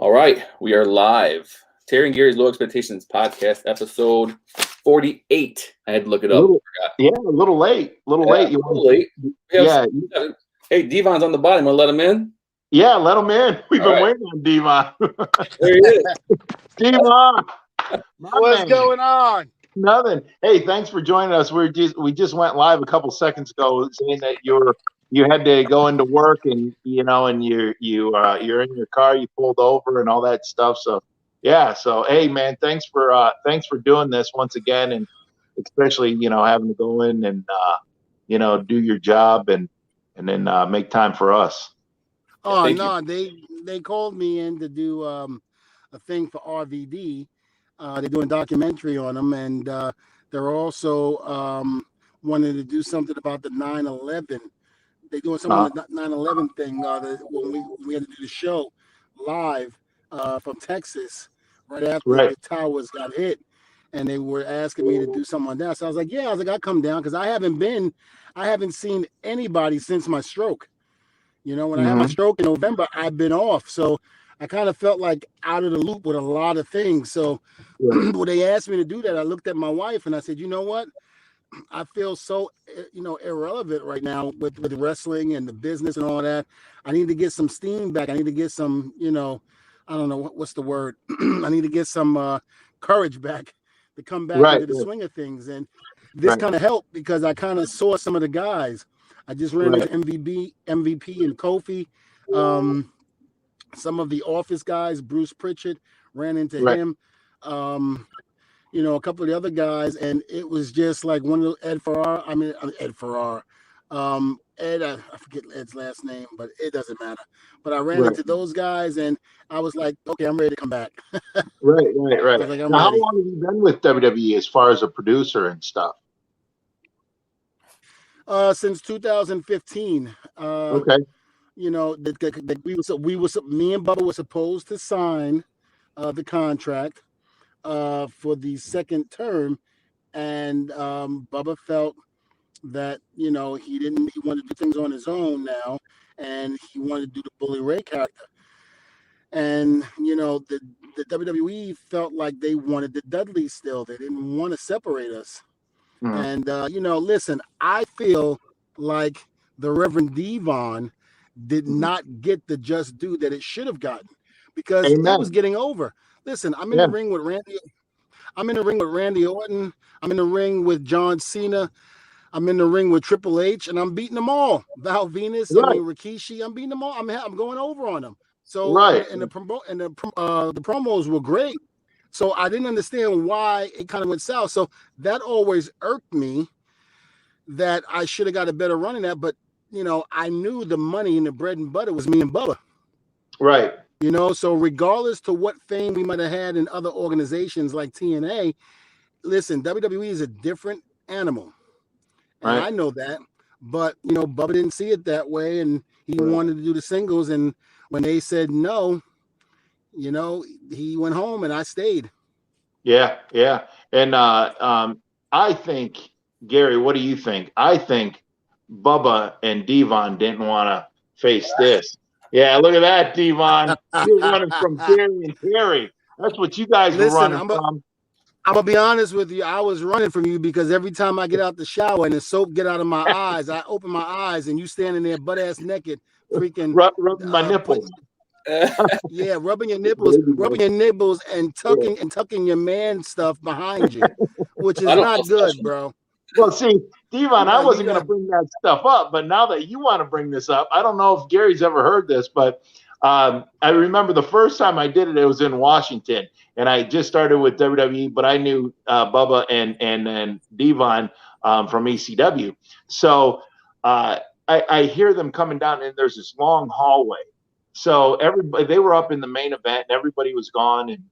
All right, we are live. Terry and Gary's Low Expectations podcast, episode 48. I had to look it up. A little late. A little late. Hey, D-Von's on the bottom. Want to let him in? Yeah, let him in. We've been waiting on D-Von. There he is. D-Von. What's going on? Nothing. Hey, thanks for joining us. We just went live a couple seconds ago saying that you had to go into work and you're in your car, you pulled over and all that stuff. So yeah. So hey man, thanks for doing this once again, and especially having to go in and do your job and then make time for us. Oh no, they called me in to do a thing for RVD. They're doing a documentary on them, and they're also wanting to do something about the 9/11. They're doing something on the 9/11 thing when we had to do the show live from Texas right after the towers got hit, and they were asking me to do something on that. So I was like, I'll come down because I haven't seen anybody since my stroke. When I had my stroke in November, I've been off, so I kind of felt like out of the loop with a lot of things. So when they asked me to do that, I looked at my wife and I said, you know what? I feel so, irrelevant right now with wrestling and the business and all that. I need to get some steam back. I need to get some, I don't know what's the word. I need to get some courage back to come back into the swing of things. And this kind of helped because I kind of saw some of the guys. I just ran into MVP and Kofi. Some of the Office guys, Bruce Pritchard, ran into him. A couple of the other guys, and it was just like one of Ed Farrar. I forget Ed's last name, but it doesn't matter. But I ran into those guys, and I was like, okay, I'm ready to come back. Right. Like, now, how long have you been with WWE as far as a producer and stuff? Since 2015. Okay. Me and Bubba were supposed to sign the contract for the second term, and Bubba felt that he wanted to do things on his own now, and he wanted to do the Bully Ray character, and the WWE felt like they wanted the Dudleys still. They didn't want to separate us. And listen, I feel like the Reverend D-Von did not get the just due that it should have gotten, because it was getting over. Listen, I'm in the ring with Randy. I'm in the ring with Randy Orton. I'm in the ring with John Cena. I'm in the ring with Triple H, and I'm beating them all. Val Venus, Rikishi. I'm beating them all. I'm going over on them. So and the promos were great. So I didn't understand why it kind of went south. So that always irked me that I should have got a better run in that. But I knew the money and the bread and butter was me and Bubba. Right. So regardless to what fame we might have had in other organizations like TNA, listen, WWE is a different animal. And I know that. But, Bubba didn't see it that way, and he wanted to do the singles. And when they said no, he went home and I stayed. Yeah. And I think, Gary, what do you think? I think Bubba and D-Von didn't want to face this. Yeah, look at that, D-Von. You're running from Gary and Terry. That's what you guys were running from. I'm going to be honest with you. I was running from you because every time I get out the shower and the soap get out of my eyes, I open my eyes and you standing there butt-ass naked, freaking rubbing my nipples. Rubbing your nipples and tucking your man stuff behind you, which is not good, bro. Well, see, D-Von, I wasn't going to bring that stuff up, but now that you want to bring this up, I don't know if Gary's ever heard this, but I remember the first time I did it, it was in Washington, and I just started with WWE, but I knew Bubba and D-Von from ECW. So I hear them coming down, and there's this long hallway. So they were up in the main event, and everybody was gone, and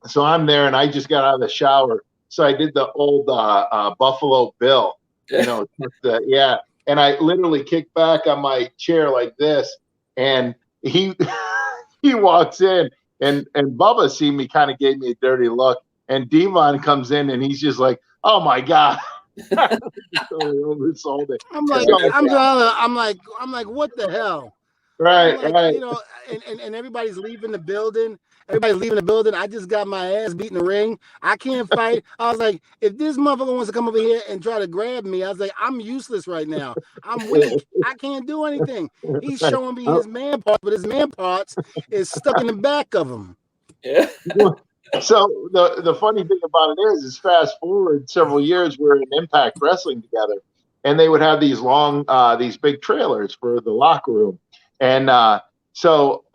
so I'm there, and I just got out of the shower. So I did the old Buffalo Bill, and I literally kicked back on my chair like this, and he walks in, and Bubba see me, kind of gave me a dirty look, and D-Von comes in, and he's just like, oh my God. I'm like, what the hell? Right, I'm like, right. you know, and everybody's leaving the building. Everybody's leaving the building. I just got my ass beat in the ring. I can't fight. I was like, if this motherfucker wants to come over here and try to grab me, I was like, I'm useless right now. I'm weak. I can't do anything. He's Right. showing me his man parts, but his man parts is stuck in the back of him. Yeah. So the funny thing about it is fast forward several years, we're in Impact Wrestling together, and they would have these long, these big trailers for the locker room, and so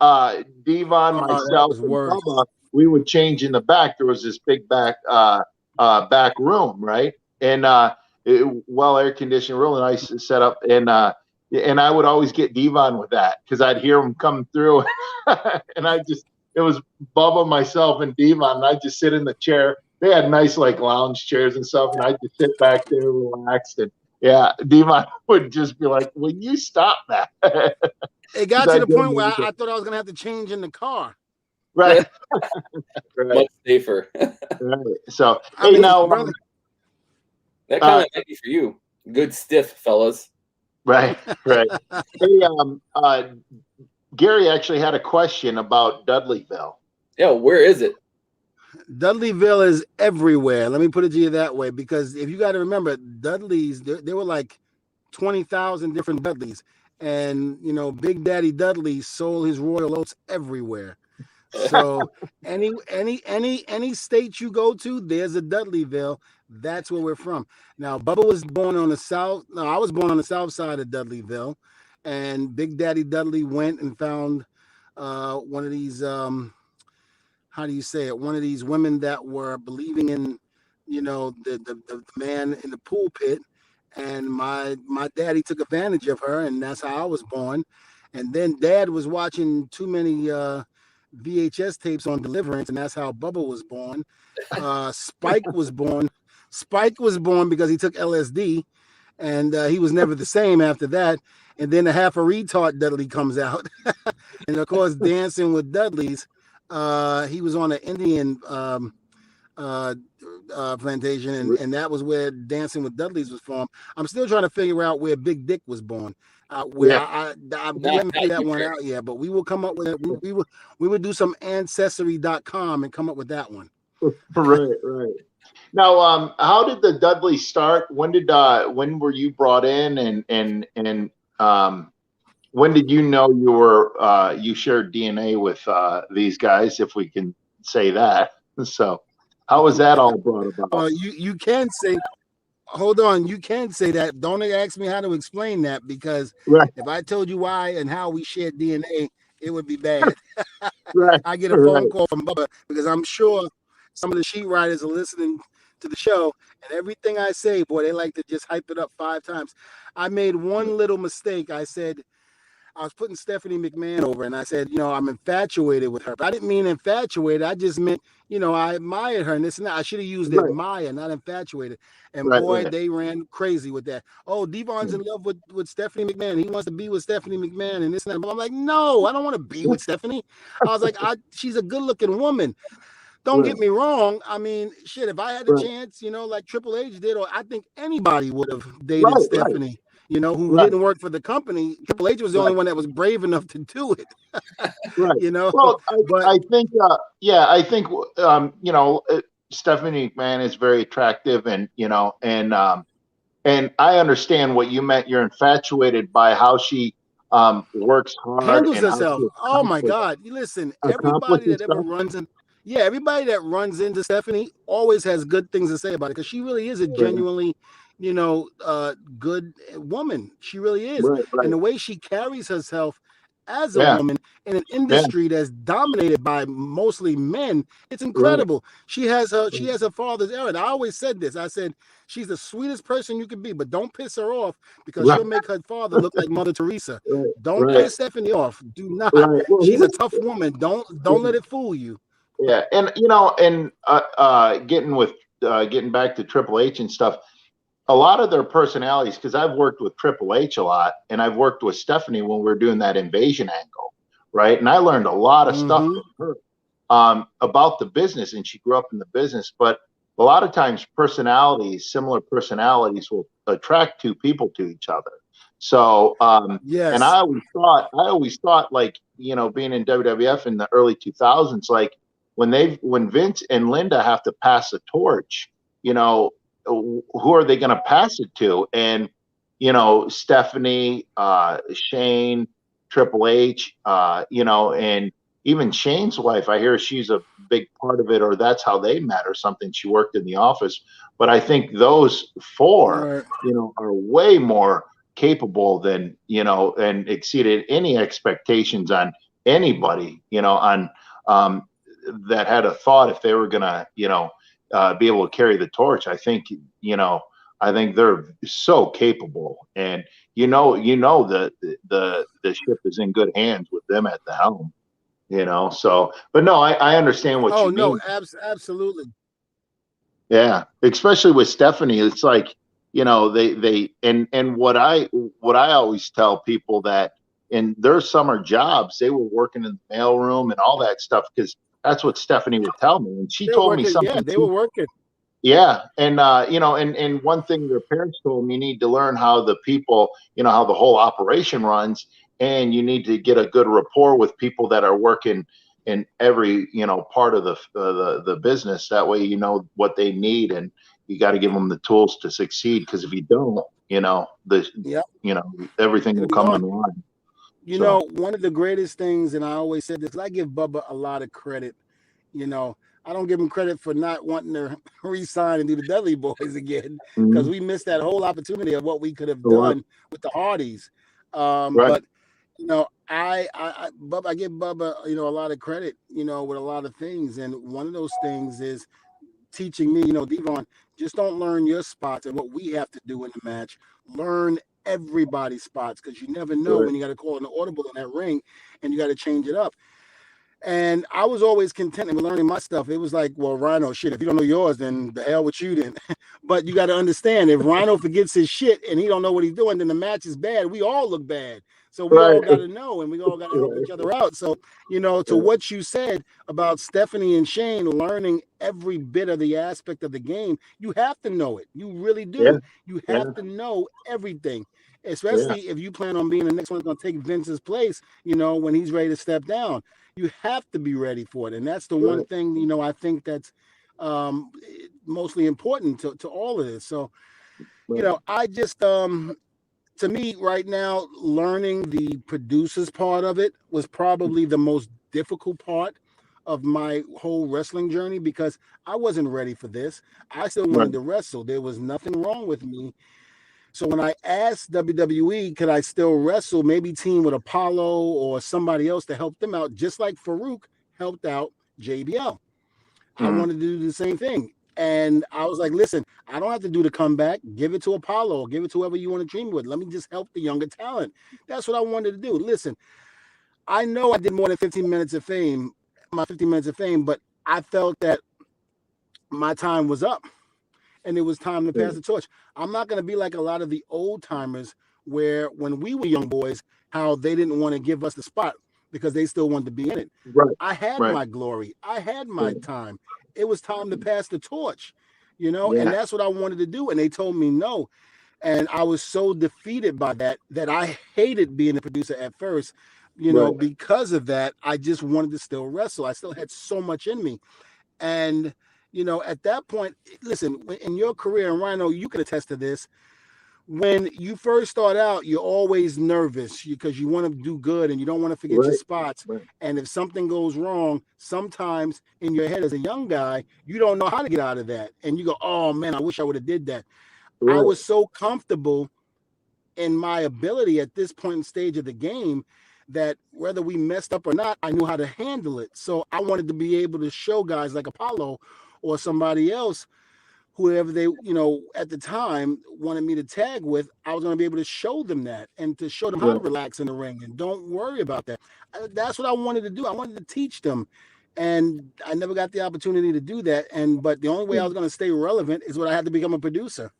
D-Von, Oh, that myself, was and worse. Bubba, we would change in the back. There was this big back room, right, and well air conditioned, really nice setup, and I would always get D-Von with that because I'd hear him come through, and it was Bubba, myself, and D-Von, and I just sit in the chair. They had nice like lounge chairs and stuff, and I just sit back there relaxed. And yeah, D-Von would just be like, "Will you stop that?" It got to the point where I thought I was gonna have to change in the car. Right, right, Much safer. right. So I mean, brother, That comment might be for you. Good stiff, fellas. right, right. Hey, Gary actually had a question about Dudleyville. Yeah, where is it? Dudleyville is everywhere. Let me put it to you that way, because if you got to remember, Dudleys, there were like 20,000 different Dudleys, and you know, Big Daddy Dudley sold his royal oats everywhere. So any state you go to, there's a Dudleyville. That's where we're from. Now, Bubba was born on the south. No, I was born on the south side of Dudleyville, and Big Daddy Dudley went and found one of these how do you say it? One of these women that were believing in, you know, the man in the pulpit, and my daddy took advantage of her, and that's how I was born. And then Dad was watching too many VHS tapes on Deliverance, and that's how Bubba was born. Spike was born. Spike was born because he took LSD, and he was never the same after that. And then the half a retard Dudley comes out, and of course, Dancing with Dudleys. He was on an Indian plantation, and that was where Dancing with Dudleys was from. I'm still trying to figure out where Big Dick was born. We haven't figured that one out yet, but we will come up with it. We would do some ancestry.com and come up with that one. Right. Now, how did the Dudleys start? When were you brought in, and when did you know you shared DNA with these guys, if we can say that? So, how was that all brought about? You can say, hold on, you can say that. Don't ask me how to explain that, because if I told you why and how we shared DNA, it would be bad. Right. I get a phone call from Bubba, because I'm sure some of the sheet writers are listening to the show, and everything I say, boy, they like to just hype it up 5 times. I made one little mistake. I said, I was putting Stephanie McMahon over, and I said, you know, I'm infatuated with her. But I didn't mean infatuated. I just meant, you know, I admired her, and this and that. I should have used admire, not infatuated. And boy, they ran crazy with that. Oh, D-Von's in love with Stephanie McMahon. He wants to be with Stephanie McMahon and this and that. But I'm like, no, I don't want to be with Stephanie. I was like, she's a good-looking woman. Don't get me wrong. I mean, shit, if I had the chance, you know, like Triple H did, or I think anybody would have dated Stephanie. You know, who didn't work for the company. Triple H was the only one that was brave enough to do it. You know. Well, I think, you know, Stephanie McMahon is very attractive, and you know, and I understand what you meant. You're infatuated by how she works hard, handles herself. Oh my God! Listen, everybody that ever runs in. Yeah, everybody that runs into Stephanie always has good things to say about it, because she really is a genuinely, you know, good woman. She really is. And the way she carries herself as a woman in an industry that's dominated by mostly men, it's incredible. She has her father's errand. I always said this. I said, she's the sweetest person you could be, but don't piss her off, because she'll make her father look like Mother Teresa. Don't piss Stephanie off. Do not. Well, she's a tough woman. Don't let it fool you. Yeah, and you know, and getting back to Triple H and stuff, a lot of their personalities, because I've worked with Triple H a lot, and I've worked with Stephanie when we were doing that invasion angle, right? And I learned a lot of stuff from her about the business, and she grew up in the business. But a lot of times, similar personalities will attract two people to each other. So, Yes. and I always thought, like, you know, being in WWF in the early 2000s, like when Vince and Linda have to pass the torch, you know, who are they going to pass it to? And, you know, Stephanie, Shane, Triple H, you know, and even Shane's wife, I hear she's a big part of it, or that's how they met or something. She worked in the office. But I think those four, Right. you know, are way more capable than, you know, and exceeded any expectations on anybody, you know, on that had a thought if they were gonna, you know, be able to carry the torch. I think, you know, I think they're so capable, and you know the ship is in good hands with them at the helm, you know. So, but no, I understand what Oh you no, mean. absolutely. Yeah, especially with Stephanie, it's like, you know, and what I always tell people that in their summer jobs they were working in the mailroom and all that stuff, because that's what Stephanie would tell me, and she They were told me working. Yeah, something they were too. working. Yeah, and you know, and one thing their parents told me, you need to learn how the people, you know, how the whole operation runs, and you need to get a good rapport with people that are working in every, you know, part of the business. That way, you know what they need, and you got to give them the tools to succeed. Because if you don't, you know, Yep. you know, everything It'll will be come gone. in line. You So, know, one of the greatest things, and I always said this, 'cause I give Bubba a lot of credit. You know, I don't give him credit for not wanting to re-sign and do the Dudley Boys again, because mhm. we missed that whole opportunity of what we could have Right, done with the Hardys. right, But you know, I give Bubba, you know, a lot of credit, you know, with a lot of things, and one of those things is teaching me, you know, D-Von, just don't learn your spots and what we have to do in the match. Learn everybody's spots, because you never know right, when you got to call an audible in that ring and you got to change it up. And I was always content with learning my stuff. It was like, well, Rhino, shit, if you don't know yours, then the hell with you then. But you got to understand, if Rhino forgets his shit and he don't know what he's doing, then the match is bad. We all look bad. So we right, all got to know, and we all got to help each other out. So, you know, to yeah, what you said about Stephanie and Shane learning every bit of the aspect of the game, you have to know it. You really yeah, do. You yeah, have to know everything, yeah, especially if you plan on being the next one that's going to take Vince's place, you know, when he's ready to step down. You have to be ready for it. And that's the one right, thing, you know, I think that's mostly important to all of this. So, you right, know, I just to me right now, learning the producers part of it was probably the most difficult part of my whole wrestling journey, because I wasn't ready for this. I still right, wanted to wrestle. There was nothing wrong with me. So when I asked WWE, could I still wrestle, maybe team with Apollo or somebody else to help them out, just like Farouk helped out JBL. I mhm, wanted to do the same thing. And I was like, listen, I don't have to do the comeback. Give it to Apollo, give it to whoever you want to dream with. Let me just help the younger talent. That's what I wanted to do. Listen, I know I did more than 15 minutes of fame, my 15 minutes of fame, but I felt that my time was up and it was time to yeah, pass the torch. I'm not going to be like a lot of the old timers where when we were young boys, how they didn't want to give us the spot because they still wanted to be in it. right, I had right, my glory. I had my right, time. It was time to pass the torch, you know, and yeah, that's what I wanted to do. And they told me no. And I was so defeated by that I hated being a producer at first. You know, right, because of that, I just wanted to still wrestle. I still had so much in me. And, you know, at that point, listen, in your career, and Rhino, you can attest to this. When you first start out, you're always nervous because you want to do good and you don't want to forget your right, spots. right, And if something goes wrong, sometimes in your head as a young guy, you don't know how to get out of that. And you go, oh man, I wish I would have did that. I right, was so comfortable in my ability at this point in stage of the game that whether we messed up or not, I knew how to handle it. So I wanted to be able to show guys like Apollo or somebody else, whoever they, you know, at the time wanted me to tag with, I was going to be able to show them that and to show them how to right, relax in the ring and don't worry about that. That's what I wanted to do. I wanted to teach them. And I never got the opportunity to do that. But the only way yeah, I was going to stay relevant is what I had to become a producer.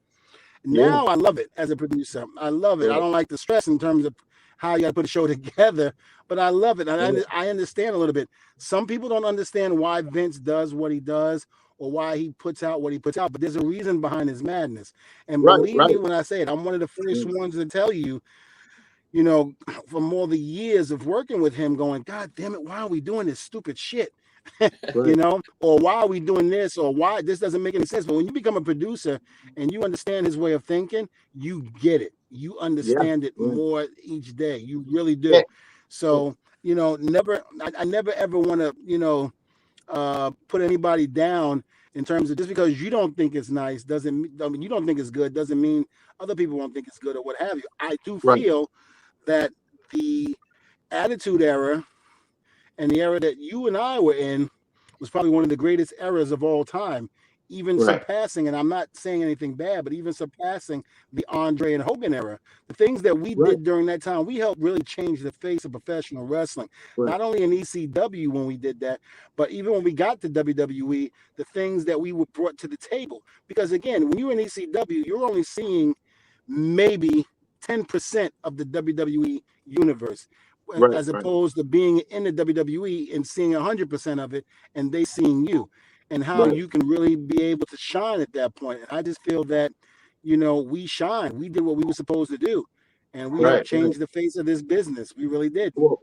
yeah, Now I love it as a producer. I love it. I right, don't like the stress in terms of how you got to put a show together, but I love it. And right, I understand a little bit. Some people don't understand why Vince does what he does or why he puts out what he puts out, but there's a reason behind his madness. And right, believe me right, when I say it, I'm one of the first yeah, ones to tell you you know, from all the years of working with him, going, God damn it, why are we doing this stupid shit? You know, or why are we doing this, or why this doesn't make any sense. But when you become a producer and you understand his way of thinking, you get it. You understand it more each day. You really do. So, you know, I never ever want to, you know, put anybody down in terms of just because you don't think it's nice doesn't, I mean, you don't think it's good doesn't mean other people won't think it's good or what have you. I do feel that the Attitude Era and the era that you and I were in was probably one of the greatest eras of all time, even surpassing, and I'm not saying anything bad, but even surpassing the Andre and Hogan era. The things that we did during that time, we helped really change the face of professional wrestling. Not only in ECW when we did that, but even when we got to WWE, the things that we were brought to the table. Because again, when you're in ECW, you're only seeing maybe 10% of the WWE universe. As opposed to being in the WWE and seeing 100% of it and they seeing you, and how you can really be able to shine at that point. And I just feel that, you know, we shine. We did what we were supposed to do, and we helped change the face of this business. We really did. Well,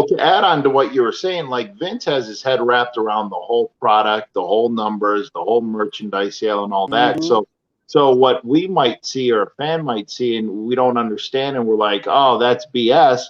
to add on to what you were saying, like Vince has his head wrapped around the whole product, the whole numbers, the whole merchandise sale and all that. So what we might see or a fan might see and we don't understand and we're like, oh, that's BS.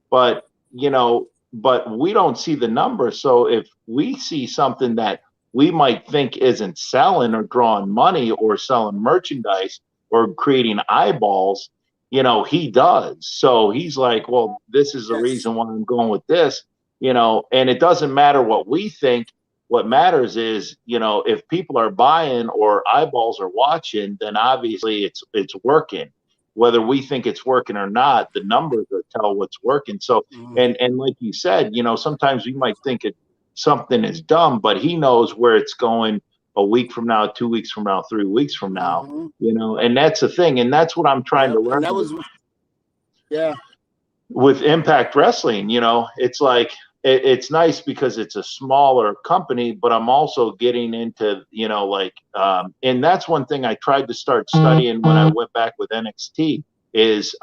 But, you know, but we don't see the numbers. So if we see something that we might think isn't selling or drawing money or selling merchandise or creating eyeballs, you know, he does. So he's like, well, this is the reason why I'm going with this, you know, and it doesn't matter what we think. What matters is, you know, if people are buying or eyeballs are watching, then obviously it's working. Whether we think it's working or not, the numbers will tell what's working. So, and like you said, you know, sometimes we might think something is dumb, but he knows where it's going a week from now, 2 weeks from now, 3 weeks from now, you know, and that's the thing. And that's what I'm trying to learn. That was, with Impact Wrestling, you know, it's like, it's nice because it's a smaller company, but I'm also getting into, you know, like, and that's one thing I tried to start studying when I went back with NXT is,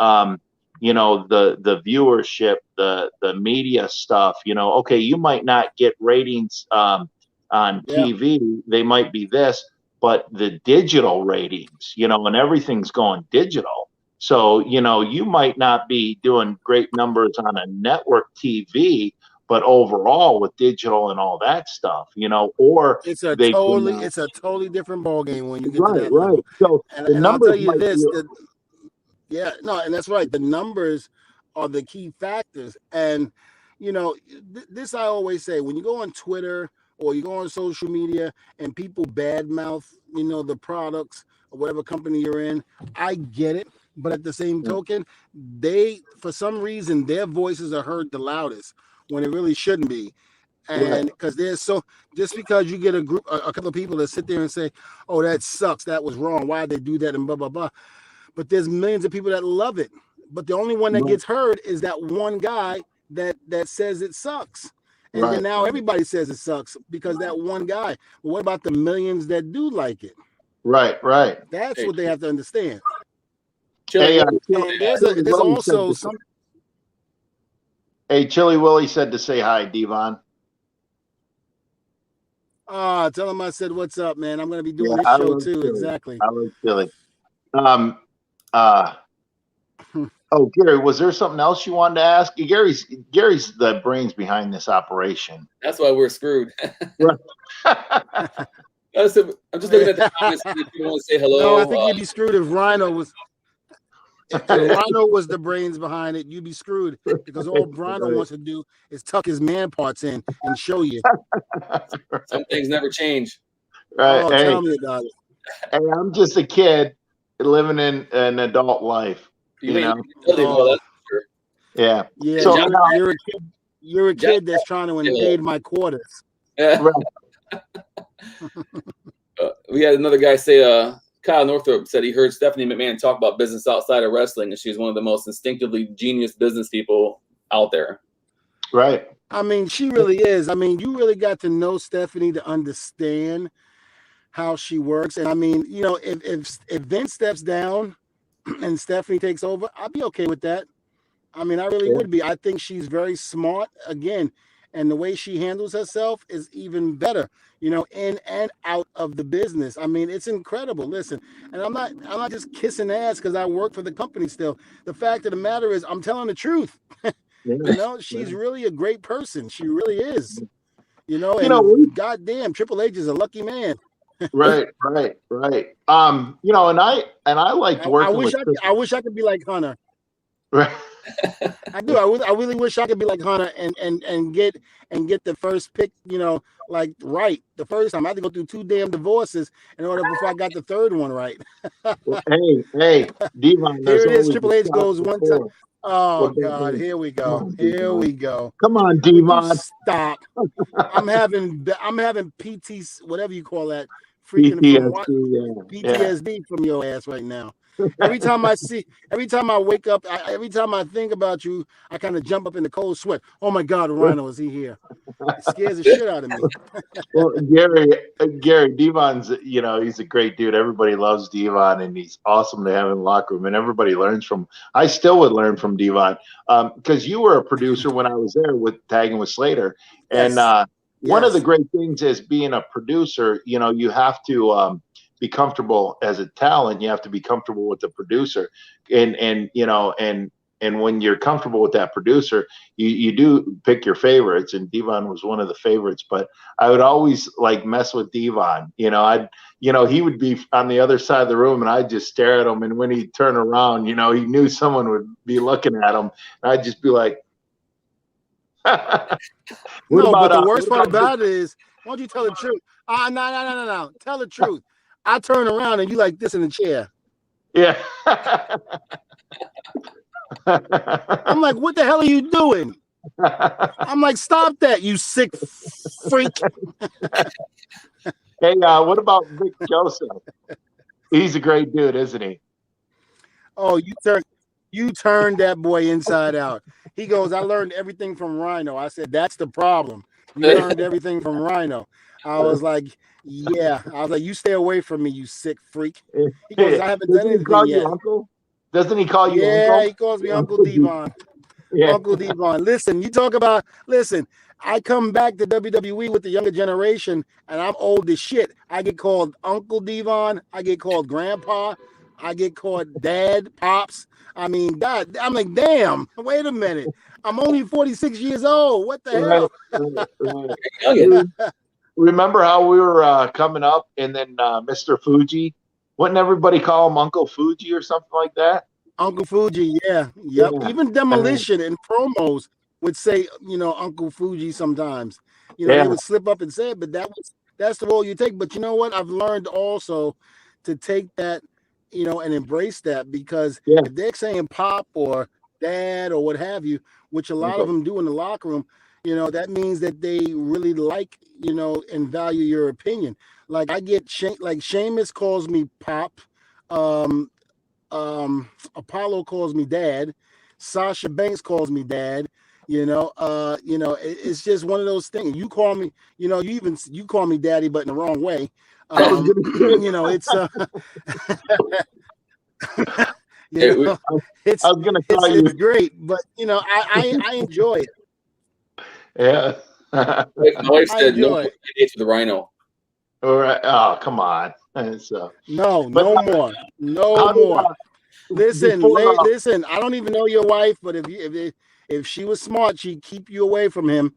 you know, the viewership, the media stuff, you know, okay, you might not get ratings on TV, they might be this, but the digital ratings, you know, and everything's going digital. So, you know, you might not be doing great numbers on a network TV, but overall with digital and all that stuff, you know, or it's a totally different ball game when you get to that level. So and I'll tell you this, and that's right. The numbers are the key factors. And, you know, this I always say, when you go on Twitter or you go on social media and people badmouth, you know, the products or whatever company you're in, I get it. But at the same token, for some reason, their voices are heard the loudest when it really shouldn't be. And because just because you get a couple of people that sit there and say, oh, that sucks, that was wrong, why'd they do that, and blah, blah, blah. But there's millions of people that love it. But the only one that gets heard is that one guy that says it sucks. And then now everybody says it sucks because that one guy. But what about the millions that do like it? Right. That's what they have to understand. Hey, and there's also some. Hey, Chili Willie said to say hi, D-Von. Tell him I said what's up, man. I'm going to be doing this show too. Chili. Exactly. I love Chili. Oh, Gary, was there something else you wanted to ask? Gary's the brains behind this operation. That's why we're screwed. I'm just looking at the comments. If you want to say hello. No, I think you'd be screwed if Rhino was. If Rhino was the brains behind it, you'd be screwed because all Rhino wants to do is tuck his man parts in and show you. Some things never change. Right. Oh, tell me about it. Hey, I'm just a kid living in an adult life. You know? That's for sure. Yeah. So you're a kid that's trying to invade my quarters. Yeah. We had another guy say, Kyle Northrup said he heard Stephanie McMahon talk about business outside of wrestling, and she's one of the most instinctively genius business people out there. Right. I mean, she really is. I mean, you really got to know Stephanie to understand how she works. And I mean, you know, if Vince steps down and Stephanie takes over, I'd be okay with that. I mean, I really would be. I think she's very smart again, and the way she handles herself is even better. In and out of the business. I mean, it's incredible. Listen, and I'm not just kissing ass because I work for the company still. The fact of the matter is, I'm telling the truth. She's really a great person. She really is. And goddamn, Triple H is a lucky man. Right. And I liked working with. I wish I could be like Hunter. Right. I do. I really wish I could be like Hunter and get the first pick. Right the first time. I had to go through 2 damn divorces in order before I got the third one right. Well, hey, D-Von. Here it is. Triple H goes one time. Oh God! Here we go. Here we go. Come on, D-Von. Stop. I'm having PT, whatever you call that, freaking PTSD from your ass right now. Every time I wake up, every time I think about you, I kind of jump up in the cold sweat. Oh my God, Rhino, is he here? It scares the shit out of me. Well, Gary, D-Von's, he's a great dude. Everybody loves D-Von, and he's awesome to have in the locker room, and everybody learns from him. I still would learn from D-Von because you were a producer when I was there with tagging with Slater, and one of the great things is being a producer. You have to be comfortable as a talent. You have to be comfortable with the producer, and when you're comfortable with that producer, you do pick your favorites, and D-Von was one of the favorites. But I would always mess with D-Von. He would be on the other side of the room, and I'd just stare at him. And when he'd turn around, he knew someone would be looking at him, and I'd just be like, but the worst part about it is, why don't you tell the truth? No. Tell the truth. I turn around and you like this in the chair. Yeah. I'm like, what the hell are you doing? I'm like, stop that, you sick freak. Hey, what about Vic Joseph? He's a great dude, isn't he? Oh, you turned that boy inside out. He goes, I learned everything from Rhino. I said, that's the problem. You learned everything from Rhino. I was like, yeah. I was like, you stay away from me, you sick freak. He goes, I haven't done anything yet. Uncle? Doesn't he call you Uncle? Yeah, he calls me Uncle D-Von. Yeah. Uncle D-Von. Listen, I come back to WWE with the younger generation, and I'm old as shit. I get called Uncle D-Von. I get called Grandpa. I get called Dad, Pops. I mean, God, I'm like, damn, wait a minute. I'm only 46 years old. What the hell? Remember how we were coming up, and then Mr. Fuji? Wouldn't everybody call him Uncle Fuji or something like that? Uncle Fuji, yeah. Yep. Yeah. Even Demolition and promos would say, Uncle Fuji sometimes. They would slip up and say it, but that's the role you take. But you know what? I've learned also to take that, and embrace that, because if they're saying Pop or Dad or what have you, which a lot of them do in the locker room, that means that they really like, and value your opinion. Like I get Sheamus calls me Pop, Apollo calls me Dad, Sasha Banks calls me Dad. It's just one of those things. You call me, you call me Daddy, but in the wrong way. It's it's great, but I enjoy it. Yeah. My wife said no dates with the Rhino. All right. Oh, come on. No more. Listen. I don't even know your wife, but if she was smart, she'd keep you away from him.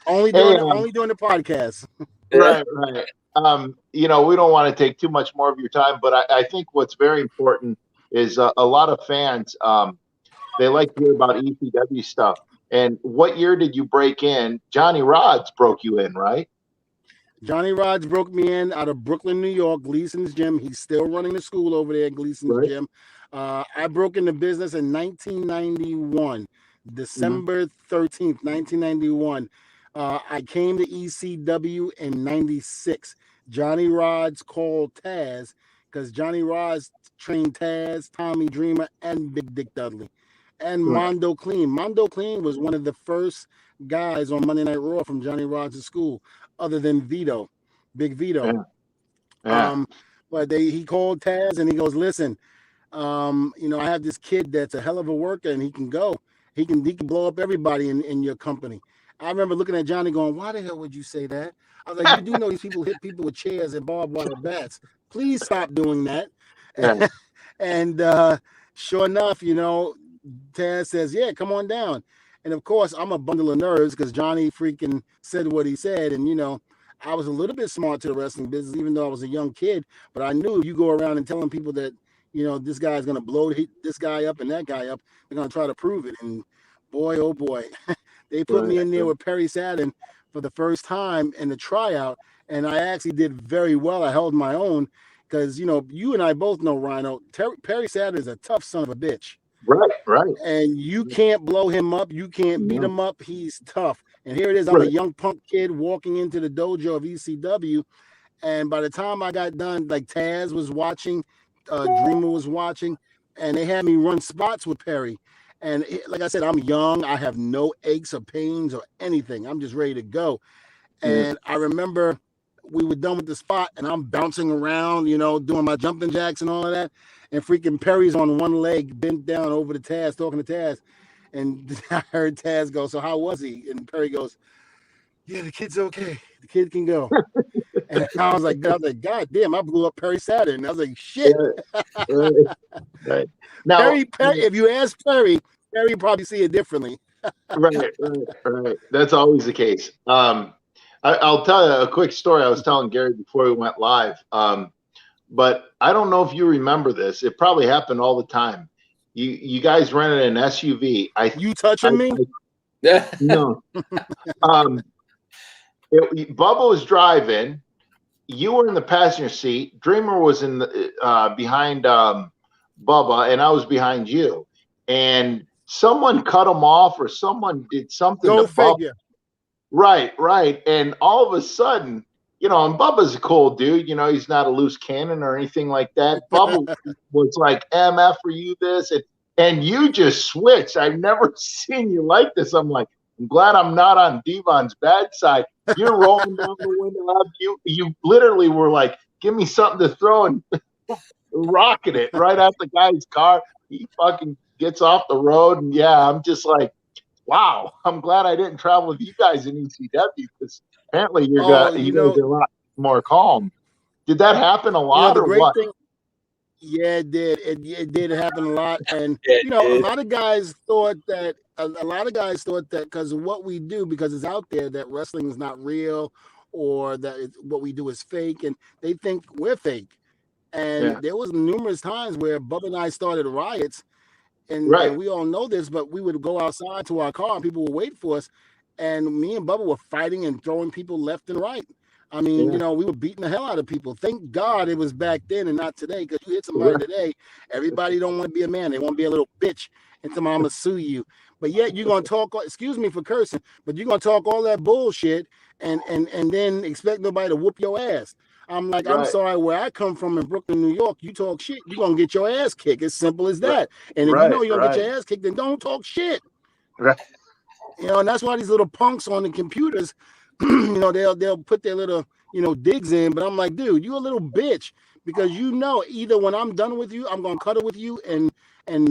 only during the podcast. Right. We don't want to take too much more of your time, but I think what's very important is a lot of fans, they like to hear about ECW stuff. And what year did you break in? Johnny Rods broke you in, right? Johnny Rods broke me in out of Brooklyn, New York, Gleason's Gym. He's still running the school over there at Gleason's Gym. I broke into business in 1991, December 13th, 1991. I came to ECW in 96. Johnny Rods called Taz because Johnny Rods trained Taz, Tommy Dreamer, and Big Dick Dudley. And Mondo Clean. Mondo Clean was one of the first guys on Monday Night Raw from Johnny Rods' school, other than Vito, Big Vito. But he called Taz and he goes, listen, I have this kid that's a hell of a worker, and he can go. He can blow up everybody in your company. I remember looking at Johnny going, why the hell would you say that? I was like, you do know these people hit people with chairs and barbed wire bats. Please stop doing that. Yeah. And sure enough, Taz says, yeah, come on down. And of course, I'm a bundle of nerves because Johnny freaking said what he said. And, I was a little bit smart to the wrestling business, even though I was a young kid. But I knew if you go around and telling people that, this guy's going to blow this guy up and that guy up, they're going to try to prove it. And boy, oh boy, they put me in there with Perry Saturn for the first time in the tryout. And I actually did very well. I held my own because, you and I both know, Rhino, Perry Saturn is a tough son of a bitch. Right. And you can't blow him up. You can't beat him up. He's tough. And here it is. I'm a young punk kid walking into the dojo of ECW. And by the time I got done, like Taz was watching, Dreamer was watching, and they had me run spots with Perry. And like I said, I'm young. I have no aches or pains or anything. I'm just ready to go. And I remember we were done with the spot, and I'm bouncing around, doing my jumping jacks and all of that. And freaking Perry's on one leg, bent down over to Taz, talking to Taz. And I heard Taz go, so how was he? And Perry goes, yeah, the kid's okay. The kid can go. And I was like, God damn, I blew up Perry Saturn. And I was like, shit. Right. Now, Perry, if you ask Perry probably see it differently. right. That's always the case. I'll tell you a quick story I was telling Gary before we went live. But I don't know if you remember this. It probably happened all the time. You guys rented an SUV. You touching me? No. Bubba was driving. You were in the passenger seat. Dreamer was in the behind Bubba, and I was behind you. And someone cut him off, or someone did something. Go figure. Right. And all of a sudden, and Bubba's a cool dude. He's not a loose cannon or anything like that. Bubba was like, MF, for you this? And you just switched. I've never seen you like this. I'm like, I'm glad I'm not on D-Von's bad side. You're rolling down the window. You literally were like, give me something to throw, and rocking it right at the guy's car. He fucking gets off the road. And I'm just like, wow, I'm glad I didn't travel with you guys in ECW, because apparently you guys are a lot more calm. Did that happen a lot, or what? Yeah, it did. It did happen a lot, and a lot of guys thought that because of what we do, because it's out there, that wrestling is not real, or that what we do is fake, and they think we're fake. And there was numerous times where Bubba and I started riots, and we all know this, but we would go outside to our car, and people would wait for us, and me and Bubba were fighting and throwing people left and right. I mean, we were beating the hell out of people. Thank God it was back then and not today, because you hit somebody today, everybody don't want to be a man. They want to be a little bitch, and somebody, I'm going to sue you. But yet you're going to talk, excuse me for cursing, but you're going to talk all that bullshit and then expect nobody to whoop your ass. I'm like, I'm sorry, where I come from in Brooklyn, New York, you talk shit, you're going to get your ass kicked. It's simple as that. And if you know you're going to get your ass kicked, then don't talk shit. Right. And that's why these little punks on the computers, they'll put their little, digs in. But I'm like, dude, you a little bitch, because either when I'm done with you, I'm going to cuddle with you and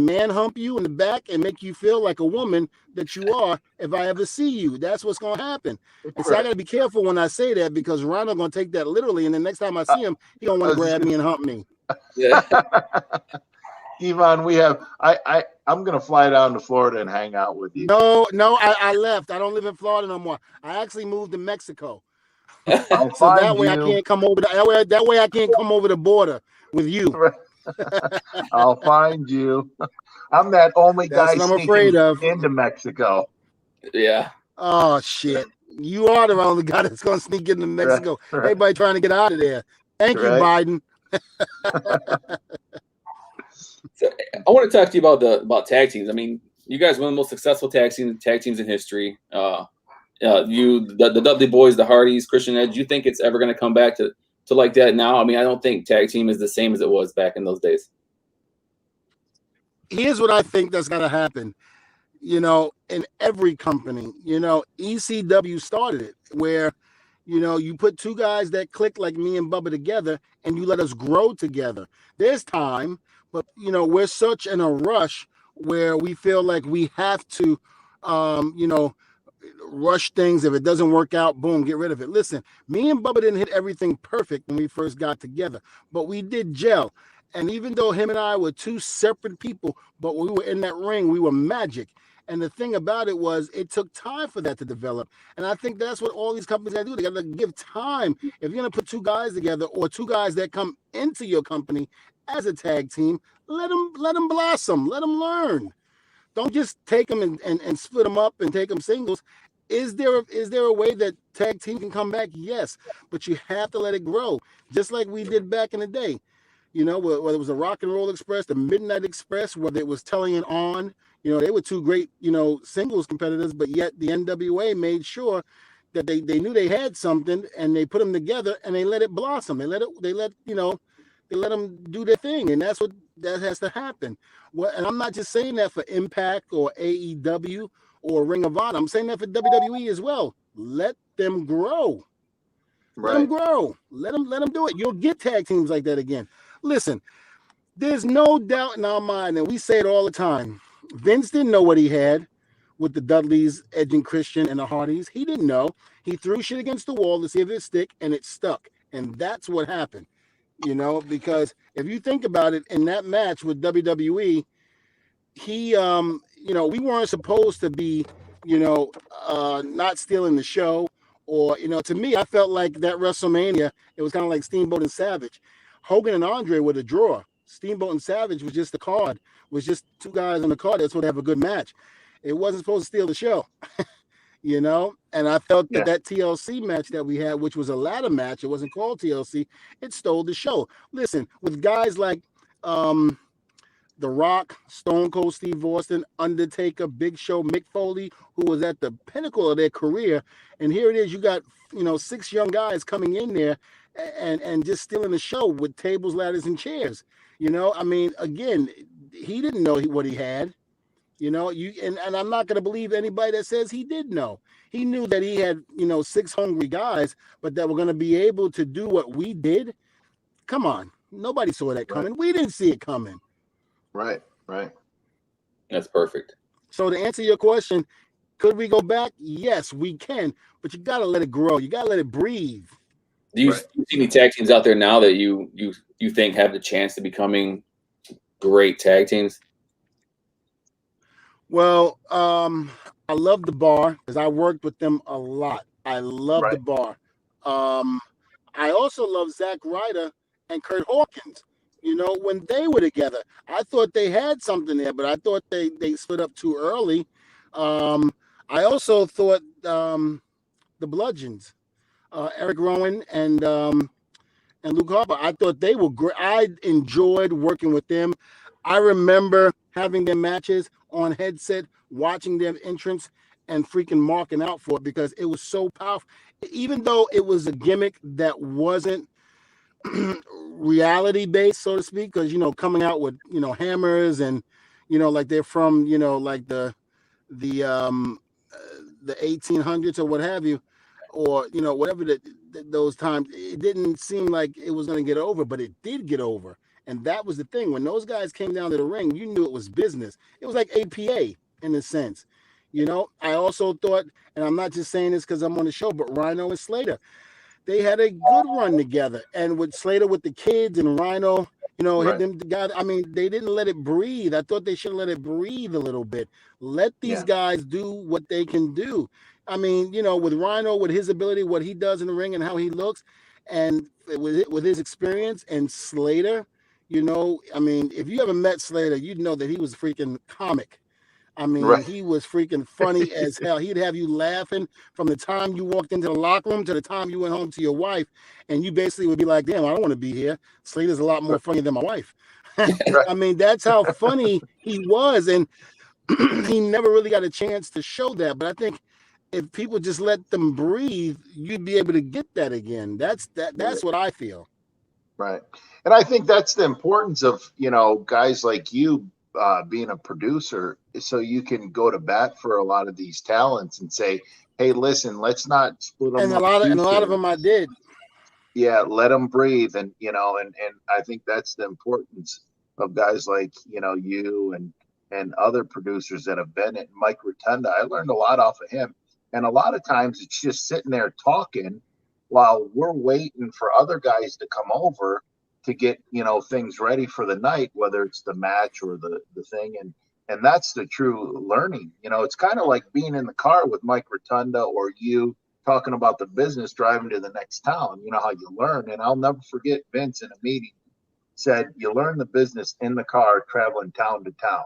man hump you in the back and make you feel like a woman that you are if I ever see you. That's what's going to happen. And so I got to be careful when I say that, because Rhino going to take that literally. And the next time I see him, he going to want to grab me and hump me. Yeah. D-Von, I'm going to fly down to Florida and hang out with you. No, I left. I don't live in Florida no more. I actually moved to Mexico. So that way I can't come over. That way I can't come over the border with you. I'll find you. I'm that only guy I'm afraid of. into Mexico. Yeah. Oh shit! You are the only guy that's going to sneak into Mexico. Right. Everybody trying to get out of there. Thank you, Biden. So I want to talk to you about tag teams. I mean, you guys were one of the most successful tag teams in history. The Dudley Boys, the Hardys, Christian Edge. Do you think it's ever going to come back to like that now? I mean, I don't think tag team is the same as it was back in those days. Here's what I think that's going to happen. In every company, ECW started it, where, you put two guys that click like me and Bubba together, and you let us grow together. There's time But we're such in a rush where we feel like we have to, rush things. If it doesn't work out, boom, get rid of it. Listen, me and Bubba didn't hit everything perfect when we first got together, but we did gel. And even though him and I were two separate people, but when we were in that ring, we were magic. And the thing about it was, it took time for that to develop. And I think that's what all these companies got to do. They got to give time. If you're going to put two guys together, or two guys that come into your company as a tag team, let them blossom, let them learn. Don't just take them and split them up and take them singles. Is there a way that tag team can come back? Yes, but you have to let it grow, just like we did back in the day. Whether it was the Rock and Roll Express, the Midnight Express, whether it was Telling It On, they were two great, singles competitors, but yet the NWA made sure that they knew they had something, and they put them together and they let it blossom. They let them do their thing, and that has to happen. Well, and I'm not just saying that for Impact or AEW or Ring of Honor. I'm saying that for WWE as well. Let them grow. Let them grow. Let them do it. You'll get tag teams like that again. Listen, there's no doubt in our mind, and we say it all the time. Vince didn't know what he had with the Dudleys, Edge and Christian, and the Hardys. He didn't know. He threw shit against the wall to see if it stick, and it stuck. And that's what happened. Because if you think about it, in that match with WWE, he, we weren't supposed to be, not stealing the show. Or, to me, I felt like that WrestleMania, it was kind of like Steamboat and Savage. Hogan and Andre were the draw. Steamboat and Savage was just the card, was just two guys on the card that's supposed to have a good match. It wasn't supposed to steal the show, And I felt that TLC match that we had, which was a ladder match, it wasn't called TLC, it stole the show. Listen, with guys like The Rock, Stone Cold Steve Austin, Undertaker, Big Show, Mick Foley, who was at the pinnacle of their career, and here it is, you got 6 young guys coming in there and just stealing the show with tables, ladders, and chairs. Again, he didn't know what he had. And I'm not going to believe anybody that says he did know. He knew that he had 6 hungry guys, but that were going to be able to do what we did. Come on, nobody saw that coming. We didn't see it coming. Right. That's perfect. So to answer your question, could we go back? Yes, we can, but you got to let it grow. You got to let it breathe. Do you see any tag teams out there now that you think have the chance to becoming great tag teams? Well, I love the Bar because I worked with them a lot. I love the Bar. I also love Zack Ryder and Kurt Hawkins. When they were together, I thought they had something there, but I thought they split up too early. I also thought the Bludgeons, Eric Rowan and Luke Harper, I thought they were great. I enjoyed working with them. I remember having their matches on headset, watching their entrance, and freaking marking out for it because it was so powerful. Even though it was a gimmick that wasn't reality based, so to speak, because coming out with hammers and like they're from like the 1800s or what have you, or whatever those times, it didn't seem like it was going to get over, but it did get over. And that was the thing. When those guys came down to the ring, you knew it was business. It was like APA in a sense. I also thought, and I'm not just saying this because I'm on the show, but Rhino and Slater, they had a good run together. And with Slater with the kids and Rhino, hit them together. They didn't let it breathe. I thought they should let it breathe a little bit. Let these guys do what they can do. With Rhino, with his ability, what he does in the ring and how he looks, and with his experience, and Slater, if you ever met Slater, you'd know that he was freaking comic. He was freaking funny as hell. He'd have you laughing from the time you walked into the locker room to the time you went home to your wife, and you basically would be like, damn, I don't want to be here. Slater's a lot more funny than my wife. That's how funny he was, and he never really got a chance to show that. But I think if people just let them breathe, you'd be able to get that again. That's what I feel. Right. And I think that's the importance of, guys like you being a producer, so you can go to bat for a lot of these talents and say, hey, listen, let's not split them and up. A lot of them I did. Yeah, let them breathe. And, and I think that's the importance of guys like, you and other producers that have been at Mike Rotunda. I learned a lot off of him. And a lot of times it's just sitting there talking while we're waiting for other guys to come over to get, things ready for the night, whether it's the match or the thing. And that's the true learning. It's kind of like being in the car with Mike Rotunda or you talking about the business driving to the next town. You know how you learn. And I'll never forget Vince in a meeting said, you learn the business in the car traveling town to town.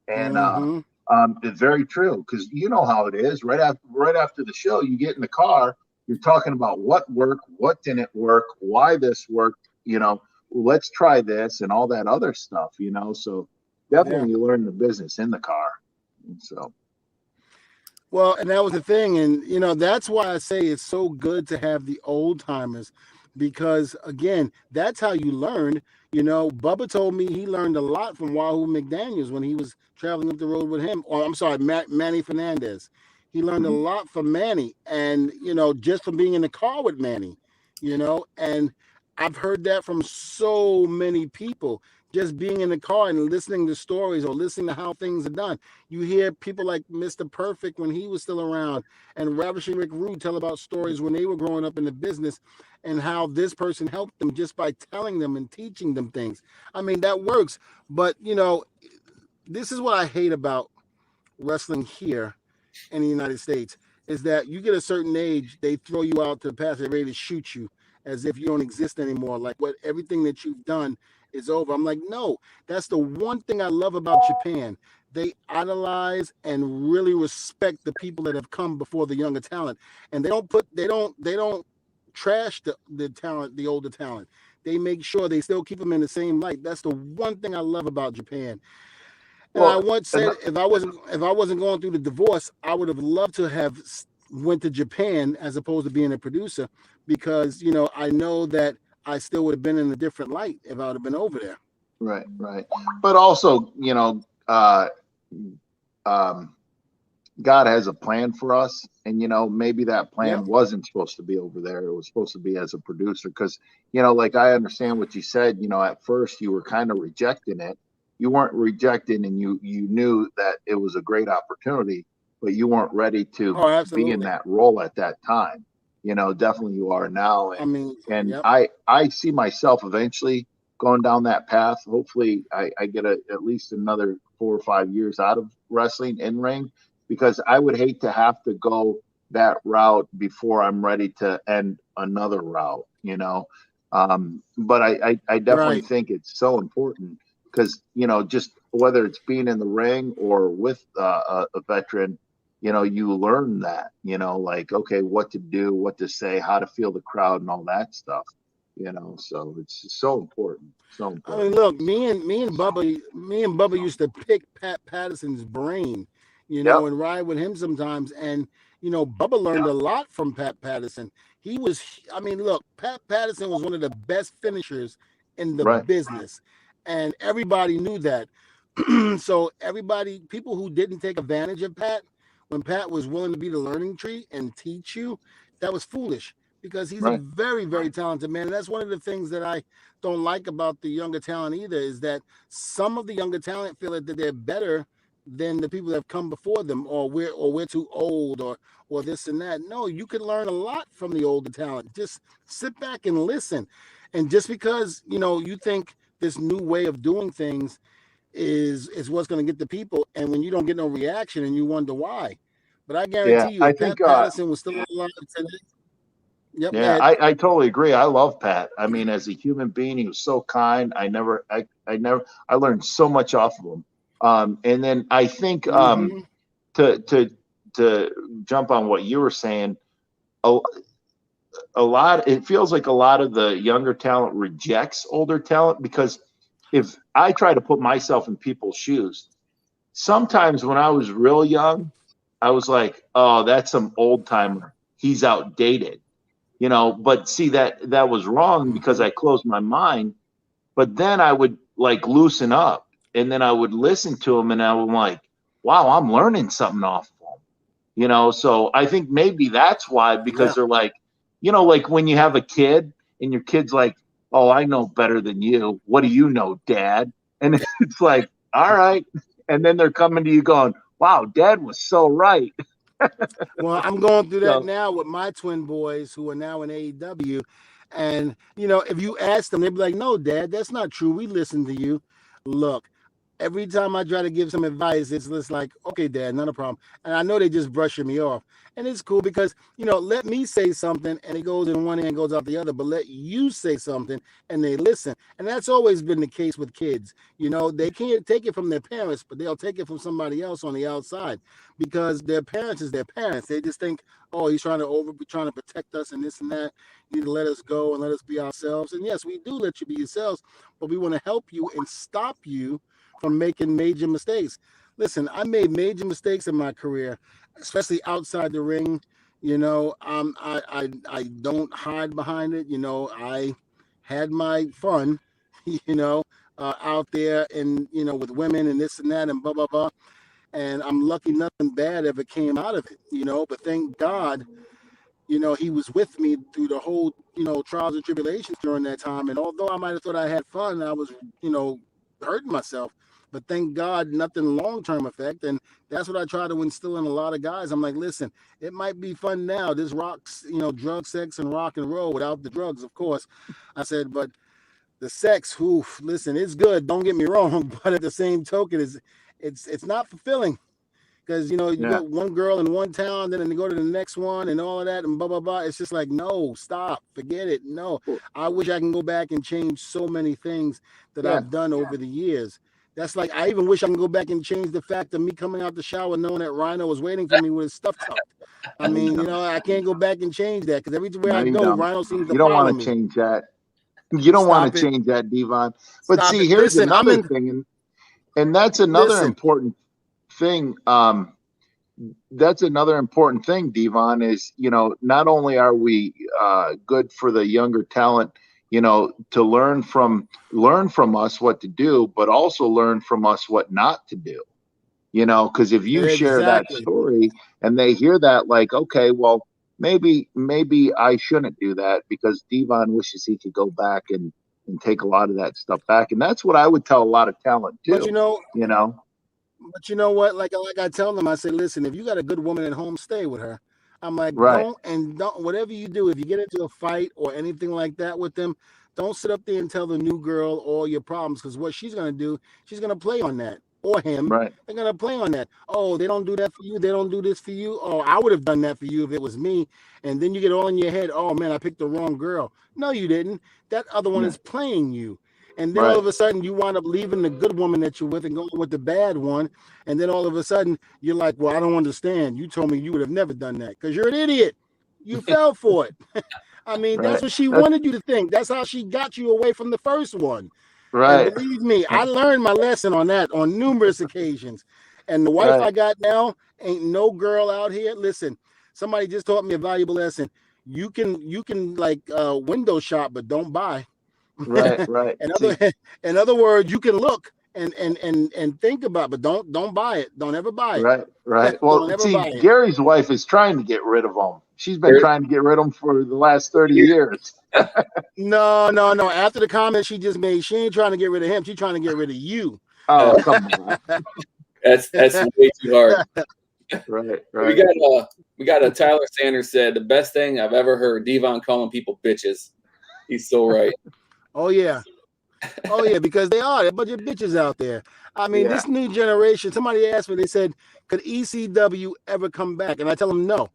And it's very true, because you know how it is. Right after the show, you get in the car, you're talking about what worked, what didn't work, why this worked, let's try this and all that other stuff, So definitely you learn the business in the car. And so. Well, and that was the thing. And, that's why I say it's so good to have the old timers, because, again, that's how you learned. Bubba told me he learned a lot from Wahoo McDaniels when he was traveling up the road with him. Or I'm sorry, Manny Fernandez. He learned a lot from Manny, and, just from being in the car with Manny, and I've heard that from so many people. Just being in the car and listening to stories or listening to how things are done. You hear people like Mr. Perfect when he was still around, and Ravishing Rick Rude tell about stories when they were growing up in the business and how this person helped them just by telling them and teaching them things. I mean, that works. But, this is what I hate about wrestling here in the United States, is that you get a certain age, they throw you out to the path, they're ready to shoot you as if you don't exist anymore. Like everything that you've done is over. I'm like, no, that's the one thing I love about Japan. They idolize and really respect the people that have come before the younger talent. And they don't trash the talent, the older talent. They make sure they still keep them in the same light. That's the one thing I love about Japan. And I once said, if I wasn't going through the divorce, I would have loved to have went to Japan as opposed to being a producer, because, I know that I still would have been in a different light if I would have been over there. Right. But also, God has a plan for us, and maybe that plan wasn't supposed to be over there. It was supposed to be as a producer, because like, I understand what you said. At first you were kind of rejecting it. You weren't rejecting, and you knew that it was a great opportunity, but you weren't ready to be in that role at that time. Definitely you are now. And I see myself eventually going down that path. Hopefully I get at least another 4 or 5 years out of wrestling in ring, because I would hate to have to go that route before I'm ready to end another route, but I definitely think it's so important, because, just whether it's being in the ring or with a veteran, you learn that, like, okay, what to do, what to say, how to feel the crowd and all that stuff, so it's so important. So important. I mean, look, me and Bubba used to pick Pat Patterson's brain, and ride with him sometimes. And, Bubba learned a lot from Pat Patterson. Pat Patterson was one of the best finishers in the business, and everybody knew that. So people who didn't take advantage of Pat, when Pat was willing to be the learning tree and teach you, that was foolish, because he's a very, very talented man. And that's one of the things that I don't like about the younger talent either, is that some of the younger talent feel that they're better than the people that have come before them, or we're too old, or this and that. No, you can learn a lot from the older talent. Just sit back and listen. And just because, you think this new way of doing things is what's going to get the people, and when you don't get no reaction and you wonder why. But I guarantee you, if Pat Patterson was still alive today. I totally agree. I love Pat. I mean, as a human being, he was so kind. I learned so much off of him. And then I think to jump on what you were saying, it feels like a lot of the younger talent rejects older talent, because if I try to put myself in people's shoes, sometimes when I was real young, I was like, oh, that's some old timer. He's outdated, but see, that was wrong, because I closed my mind. But then I would like loosen up, and then I would listen to him, and I was like, wow, I'm learning something off of him, so I think maybe that's why, because they're like, like when you have a kid and your kid's like, oh, I know better than you. What do you know, Dad? And it's like, all right. And then they're coming to you going, wow, Dad was so right. Well, I'm going through that So, now with my twin boys who are now in AEW. And, you know, if you ask them, they'd be like, no, Dad, that's not true. We listen to you. Look, every time I try to give some advice, it's just like, okay, Dad, not a problem. And I know they just brushing me off. And it's cool because, you know, let me say something and it goes in one ear and goes out the other, but let you say something and they listen. And that's always been the case with kids. You know, they can't take it from their parents, but they'll take it from somebody else on the outside because their parents is their parents. They just think, oh, he's trying to protect us and this and that. You need to let us go and let us be ourselves. And yes, we do let you be yourselves, but we want to help you and stop you from making major mistakes. Listen, I made major mistakes in my career, especially outside the ring. You know, I don't hide behind it. You know, I had my fun, you know, out there and, you know, with women and this and that and blah, blah, blah. And I'm lucky nothing bad ever came out of it, you know, but thank God, you know, he was with me through the whole, you know, trials and tribulations during that time. And although I might have thought I had fun, I was, you know, hurting myself. But thank God, nothing long-term effect. And that's what I try to instill in a lot of guys. I'm like, listen, it might be fun now. This rocks, you know, drug, sex, and rock and roll without the drugs, of course. I said, but the sex, listen, it's good. Don't get me wrong. But at the same token, it's not fulfilling. Because, you know, you yeah. got one girl in one town, then they go to the next one and all of that and blah, blah, blah. It's just like, no, stop, forget it. No, I wish I can go back and change so many things that I've done over the years. That's like, I even wish I can go back and change the fact of me coming out the shower knowing that Rhino was waiting for me with his stuff tucked. I mean, you know, I can't go back and change that because everywhere No, I you go, don't. Rhino seems to You don't follow want to me. change that. You don't want Stop to it. change that, D-Von. But Stop see, it. here's Listen, another thing, and that's another listen. important thing. That's another important thing, D-Von, is, you know, not only are we good for the younger talent, you know, to learn from us what to do, but also learn from us what not to do. You know, because if you share that Exactly. story and they hear that, like, okay, well, maybe I shouldn't do that because D-Von wishes he could go back and take a lot of that stuff back. And that's what I would tell a lot of talent too. But you know, You know, what? Like I tell them, I say, listen, if you got a good woman at home, stay with her. I'm like, right, don't whatever you do, if you get into a fight or anything like that with them, don't sit up there and tell the new girl all your problems because what she's gonna do, she's gonna play on that. Or him, right, they're gonna play on that. Oh, they don't do that for you. They don't do this for you. Oh, I would have done that for you if it was me. And then you get all in your head. Oh man, I picked the wrong girl. No, you didn't. That other one yeah, is playing you. And then all right, of a sudden you wind up leaving the good woman that you're with and going with the bad one. And then all of a sudden you're like, well, I don't understand. You told me you would have never done that because you're an idiot. You fell for it. I mean, that's right. what she That's wanted you to think. That's how she got you away from the first one. And right, believe me, I learned my lesson on that on numerous occasions. And the wife right, I got now ain't no girl out here. Listen, somebody just taught me a valuable lesson. You can like window shop, but don't buy. right, right. in See, other in other words, you can look and think about, but don't buy it. Don't ever buy it. right, right. Well, Don't ever see, buy it. Gary's wife is trying to get rid of him. She's been trying to get rid of him for the last 30 years. No. After the comment she just made, she ain't trying to get rid of him. She's trying to get rid of you. Oh, come on. That's way too hard. Right, We right. got a Tyler Sanders said the best thing I've ever heard. D-Von calling people bitches. He's so right. Oh yeah, because they are a bunch of bitches out there. I mean, Yeah, this new generation. Somebody asked me. They said, "Could ECW ever come back?" And I tell them, no.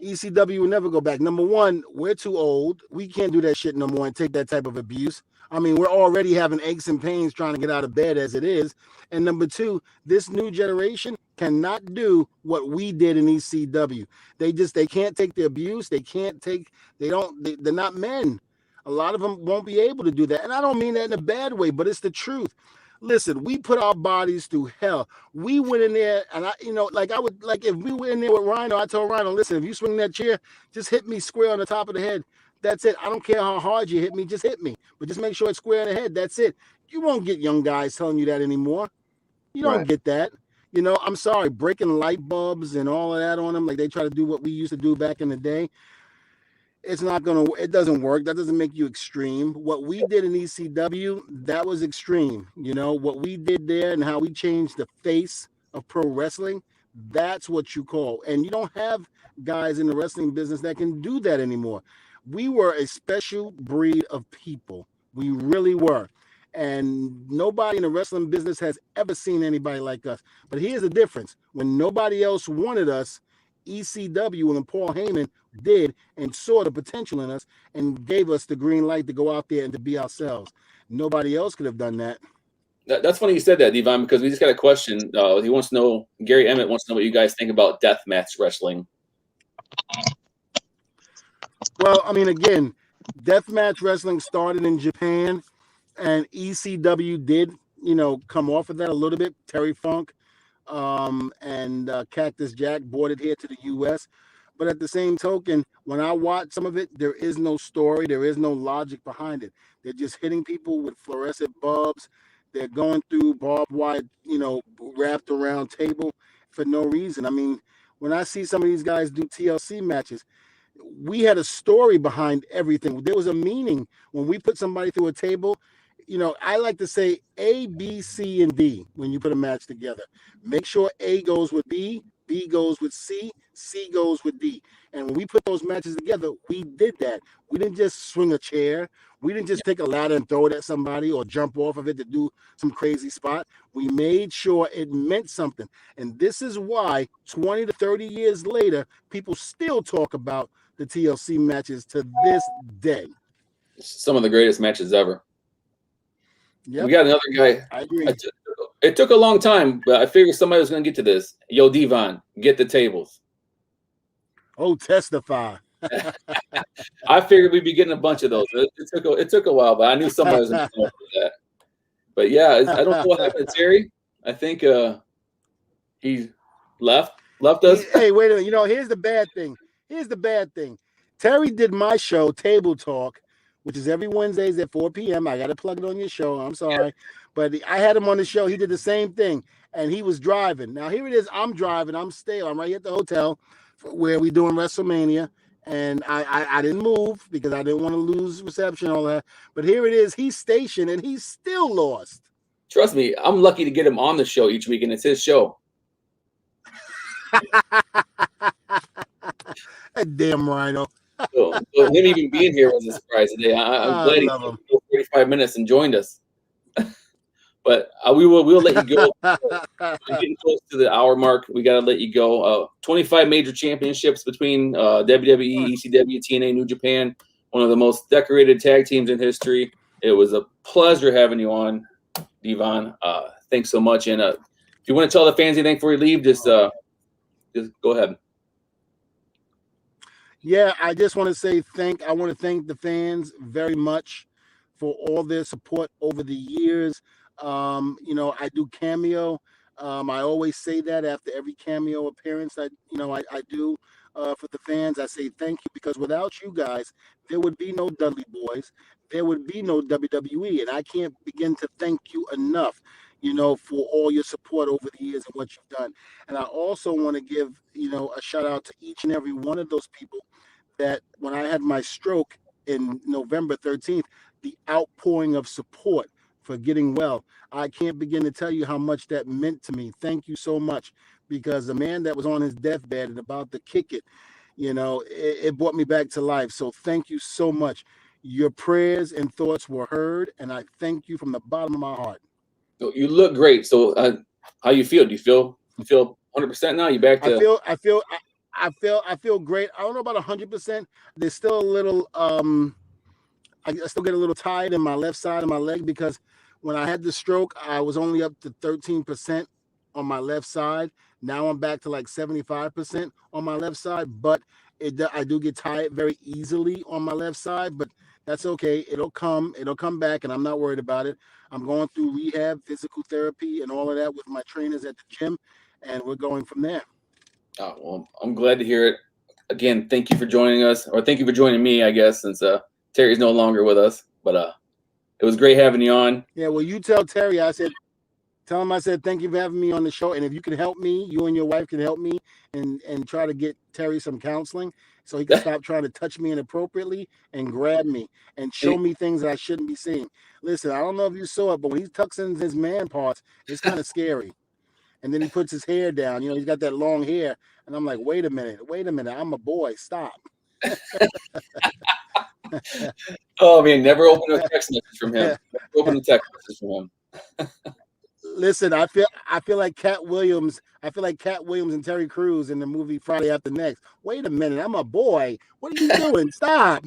ECW will never go back. Number one, we're too old. We can't do that shit no more and take that type of abuse. I mean, we're already having aches and pains trying to get out of bed as it is. And number two, this new generation cannot do what we did in ECW. They can't take the abuse. They're not men. A lot of them won't be able to do that. And I don't mean that in a bad way, but it's the truth. Listen, we put our bodies through hell. We went in there, and if we were in there with Rhino, I told Rhino, listen, if you swing that chair, just hit me square on the top of the head. That's it. I don't care how hard you hit me, just hit me. But just make sure it's square in the head. That's it. You won't get young guys telling you that anymore. You don't right. get that. You know, I'm sorry, breaking light bulbs and all of that on them, like they try to do what we used to do back in the day. it's not gonna. It doesn't work. That doesn't make you extreme. What we did in ECW, that was extreme. You know what we did there and how we changed the face of pro wrestling. That's what you call. And you don't have guys in the wrestling business that can do that anymore. We were a special breed of people. We really were. And nobody in the wrestling business has ever seen anybody like us. But here's the difference. When nobody else wanted us, ECW and Paul Heyman did and saw the potential in us and gave us the green light to go out there and to be ourselves. Nobody else could have done that. That's funny you said that, D-Von, because we just got a question. He wants to know, Gary Emmett wants to know what you guys think about deathmatch wrestling. Well, I mean, again, deathmatch wrestling started in Japan, and ECW did, come off of that a little bit. Terry Funk and Cactus Jack brought it here to the U.S. But at the same token, when I watch some of it, there is no story. There is no logic behind it. They're just hitting people with fluorescent bulbs. They're going through barbed wire, wrapped around table for no reason. I mean, when I see some of these guys do TLC matches, we had a story behind everything. There was a meaning when we put somebody through a table. I like to say A, B, C, and D when you put a match together. Make sure A goes with B, B goes with C, C goes with D. And when we put those matches together, we did that. We didn't just swing a chair. We didn't just take a ladder and throw it at somebody or jump off of it to do some crazy spot. We made sure it meant something. And this is why 20 to 30 years later, people still talk about the TLC matches to this day. Some of the greatest matches ever. Yep. We got another guy. I agree. It took a long time, but I figured somebody was going to get to this. Yo, D-Von, get the tables. Oh, testify. I figured we'd be getting a bunch of those. It took a while, but I knew somebody was going to come up with that. But yeah, I don't know what happened to Terry. I think he left us. Hey, wait a minute. Here's the bad thing. Terry did my show, Table Talk, which is every Wednesdays at 4 p.m. I got to plug it on your show. I'm sorry. But I had him on the show. He did the same thing, and he was driving. Now, here it is. I'm driving. I'm right here at the hotel where we doing WrestleMania, and I didn't move because I didn't want to lose reception and all that. But here it is. He's stationed, and he's still lost. Trust me, I'm lucky to get him on the show each week, and it's his show. That damn Rhino. So him even being here was a surprise today. I'm glad he took 45 minutes and joined us. But we'll let you go. We're getting close to the hour mark. We got to let you go. 25 major championships between WWE, ECW, TNA, New Japan. One of the most decorated tag teams in history. It was a pleasure having you on, D-Von. Thanks so much. And if you want to tell the fans anything before you leave, just go ahead. Yeah, I just want to say I want to thank the fans very much for all their support over the years. I do cameo. I always say that after every cameo appearance I do for the fans. I say thank you, because without you guys, there would be no Dudley Boys. There would be no WWE. And I can't begin to thank you enough, for all your support over the years and what you've done. And I also want to give, a shout out to each and every one of those people that when I had my stroke in November 13th, the outpouring of support for getting well. I can't begin to tell you how much that meant to me. Thank you so much, because the man that was on his deathbed and about to kick it, it brought me back to life. So thank you so much. Your prayers and thoughts were heard, and I thank you from the bottom of my heart. You look great. So how you feel? Do you feel 100% now? You back to? I feel great. I don't know about 100%. There's still a little I still get a little tired in my left side of my leg, because when I had the stroke, I was only up to 13% on my left side. Now I'm back to like 75% on my left side, but I do get tired very easily on my left side, but that's okay. It'll come back, and I'm not worried about it. I'm going through rehab, physical therapy, and all of that with my trainers at the gym, and we're going from there. Oh, well, I'm glad to hear it. Again, thank you for joining us, or thank you for joining me, I guess, since Terry's no longer with us. But it was great having you on. Yeah, well, you tell Terry I said Tell him I said thank you for having me on the show. And if you can help me, you and your wife can help me and try to get Terry some counseling so he can stop trying to touch me inappropriately and grab me and show me things that I shouldn't be seeing. Listen, I don't know if you saw it, but when he tucks in his man parts, it's kind of scary. And then he puts his hair down. You know, he's got that long hair. And I'm like, wait a minute. I'm a boy. Stop. Oh man, never open a text message from him. Never open a text message from him. Listen, I feel like Cat Williams. I feel like Cat Williams and Terry Crews in the movie Friday After Next. Wait a minute, I'm a boy. What are you doing? Stop.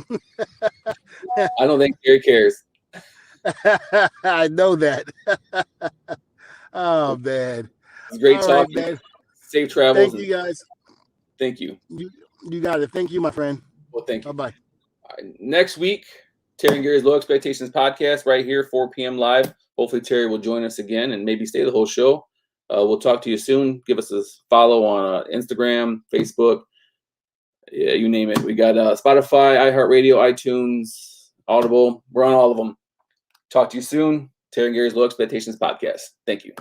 I don't think Terry cares. I know that. Oh man. It's great All talking. right, man. Safe travels. Thank you guys. Thank you. You got it. Thank you, my friend. Well, thank you. Bye-bye. All right, next week, Terry and Gary's Low Expectations podcast right here, 4 p.m. live. Hopefully Terry will join us again and maybe stay the whole show. We'll talk to you soon. Give us a follow on Instagram, Facebook, yeah, you name it. We got Spotify, iHeartRadio, iTunes, Audible. We're on all of them. Talk to you soon. Terry and Gary's Low Expectations podcast. Thank you.